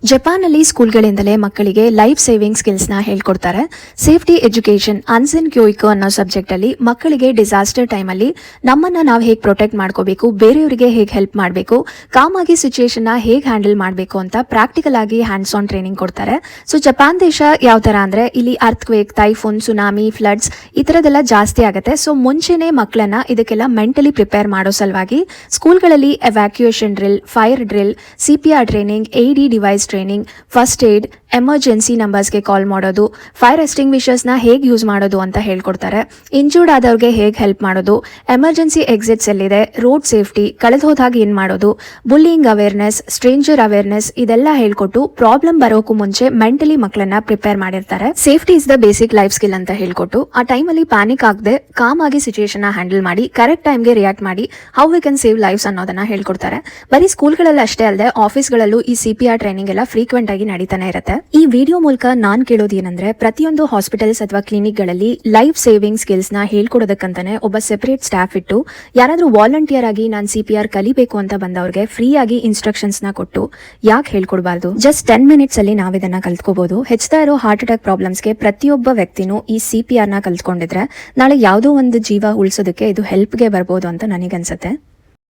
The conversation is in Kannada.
ಜಪಾನ್ ಅಲ್ಲಿ ಸ್ಕೂಲ್ಗಳಿಂದಲೇ ಮಕ್ಕಳಿಗೆ ಲೈಫ್ ಸೇವಿಂಗ್ ಸ್ಕಿಲ್ಸ್ ನ ಹೇಳ್ಕೊಡ್ತಾರೆ. ಸೇಫ್ಟಿ ಎಜುಕೇಶನ್ ಅನ್ಸೆನ್ ಕ್ಯೂಯಿಕೋ ಅನ್ನೋ ಸಬ್ಜೆಕ್ಟ್ ಅಲ್ಲಿ ಮಕ್ಕಳಿಗೆ ಡಿಸಾಸ್ಟರ್ ಟೈಮ್ ಅಲ್ಲಿ ನಮ್ಮನ್ನ ನಾವು ಹೇಗೆ ಪ್ರೊಟೆಕ್ಟ್ ಮಾಡ್ಕೋಬೇಕು, ಬೇರೆಯವರಿಗೆ ಹೇಗೆ ಹೆಲ್ಪ್ ಮಾಡಬೇಕು, ಕಾಮ್ ಆಗಿ ಸಿಚುಯೇಷನ್ ನ ಹೇಗೆ ಹ್ಯಾಂಡಲ್ ಮಾಡಬೇಕು ಅಂತ ಪ್ರಾಕ್ಟಿಕಲ್ ಆಗಿ ಹ್ಯಾಂಡ್ಸ್ ಆನ್ ಟ್ರೈನಿಂಗ್ ಕೊಡ್ತಾರೆ. ಸೊ ಜಪಾನ್ ದೇಶ ಯಾವ ತರ ಅಂದ್ರೆ ಇಲ್ಲಿ ಅರ್ಥ್ಕ್ವೇಕ್, ಟೈಫೂನ್, ಸುನಾಮಿ, ಫ್ಲಡ್ಸ್ ಈ ತರದೆಲ್ಲ ಜಾಸ್ತಿ ಆಗುತ್ತೆ. ಸೊ ಮುಂಚೆನೆ ಮಕ್ಕಳನ್ನ ಇದಕ್ಕೆಲ್ಲ ಮೆಂಟಲಿ ಪ್ರಿಪೇರ್ ಮಾಡೋ ಸಲುವಾಗಿ ಸ್ಕೂಲ್ಗಳಲ್ಲಿ evacuation drill, fire drill, CPR training, AED device training, first aid, emergency ನಂಬರ್ಸ್ಗೆ ಕಾಲ್ ಮಾಡೋದು, ಫೈರ್ ಎಕ್ಸ್ಟಿಂಗ್ವಿಷರ್ಸ್ನ ಹೇಗೆ ಯೂಸ್ ಮಾಡೋದು ಅಂತ ಹೇಳ್ಕೊಡ್ತಾರೆ. ಇಂಜೂರ್ಡ್ ಆದವ್ರಿಗೆ ಹೇಗೆ ಹೆಲ್ಪ್ ಮಾಡೋದು, ಎಮರ್ಜೆನ್ಸಿ ಎಕ್ಸಿಟ್ಸ್ ಎಲ್ಲಿದೆ, ರೋಡ್ ಸೇಫ್ಟಿ, ಕಳೆದು ಹೋದಾಗ ಏನು ಮಾಡೋದು, ಬುಲ್ಲಿಂಗ್ ಅವೇರ್ನೆಸ್, ಸ್ಟ್ರೇಂಜರ್ ಅವೇರ್ನೆಸ್ ಇದೆಲ್ಲ ಹೇಳ್ಕೊಟ್ಟು ಪ್ರಾಬ್ಲಮ್ ಬರೋಕ್ಕೂ ಮುಂಚೆ ಮೆಂಟಲಿ ಮಕ್ಕಳನ್ನ ಪ್ರಿಪೇರ್ ಮಾಡಿರ್ತಾರೆ. Safety is the basic life skill ಅಂತ ಹೇಳ್ಕೊಟ್ಟು ಆ ಟೈಮಲ್ಲಿ ಪ್ಯಾನಿಕ್ ಆಗದೆ ಕಾಮ್ ಆಗಿ ಸಿಚುಯೇಷನ್ ಹ್ಯಾಂಡಲ್ ಮಾಡಿ ಕರೆಕ್ಟ್ ಟೈಮ್ಗೆ ರಿಯಾಕ್ಟ್ ಮಾಡಿ how we can save lives ಅನ್ನೋದನ್ನ ಹೇಳ್ಕೊಡ್ತಾರೆ. ಬರೀ ಸ್ಕೂಲ್ಗಳಲ್ಲಿ ಅಷ್ಟೇ ಅಲ್ಲದೆ ಆಫೀಸ್ಗಳಲ್ಲೂ ಈ CPR ಟ್ರೈನಿಂಗ್ ಎಲ್ಲ ಫ್ರೀಕ್ವೆಂಟ್ ಆಗಿ ನಡೀತಾನೆ ಇರುತ್ತೆ. ಈ ವಿಡಿಯೋ ಮೂಲಕ ನಾನ್ ಕೇಳೋದು ಏನಂದ್ರೆ, ಪ್ರತಿಯೊಂದು ಹಾಸ್ಪಿಟಲ್ಸ್ ಅಥವಾ ಕ್ಲಿನಿಕ್ ಗಳಲ್ಲಿ ಲೈಫ್ ಸೇವಿಂಗ್ ಸ್ಕಿಲ್ಸ್ ನ ಹೇಳ್ಕೊಡೋದಕ್ಕಂತಾನೆ ಒಬ್ಬ ಸೆಪರೇಟ್ ಸ್ಟಾಫ್ ಇಟ್ಟು ಯಾರಾದ್ರೂ ವಾಲಂಟಿಯರ್ ಆಗಿ ನಾನು CPR ಕಲಿಬೇಕು ಅಂತ ಬಂದವ್ರಿಗೆ ಫ್ರೀ ಆಗಿ ಇನ್ಸ್ಟ್ರಕ್ಷನ್ಸ್ ನ ಕೊಟ್ಟು ಯಾಕೆ ಹೇಳ್ಕೊಡ್ಬಾರ್ದು? ಜಸ್ಟ್ 10 ಮಿನಿಟ್ಸ್ ಅಲ್ಲಿ ನಾವಿದನ್ನ ಕಲ್ತ್ಕೋಬಹುದು. ಹೆಚ್ಚುತ್ತಾ ಇರೋ ಹಾರ್ಟ್ ಅಟ್ಯಾಕ್ ಪ್ರಾಬ್ಲಮ್ಸ್ಗೆ ಪ್ರತಿಯೊಬ್ಬ ವ್ಯಕ್ತಿನೂ ಈ CPR ನ ಕಲ್ತ್ಕೊಂಡಿದ್ರೆ ನಾಳೆ ಯಾವುದೋ ಒಂದು ಜೀವ ಉಳಿಸೋದಕ್ಕೆ ಇದು ಹೆಲ್ಪ್ಗೆ ಬರ್ಬೋದು ಅಂತ ನನಗನ್ಸುತ್ತೆ.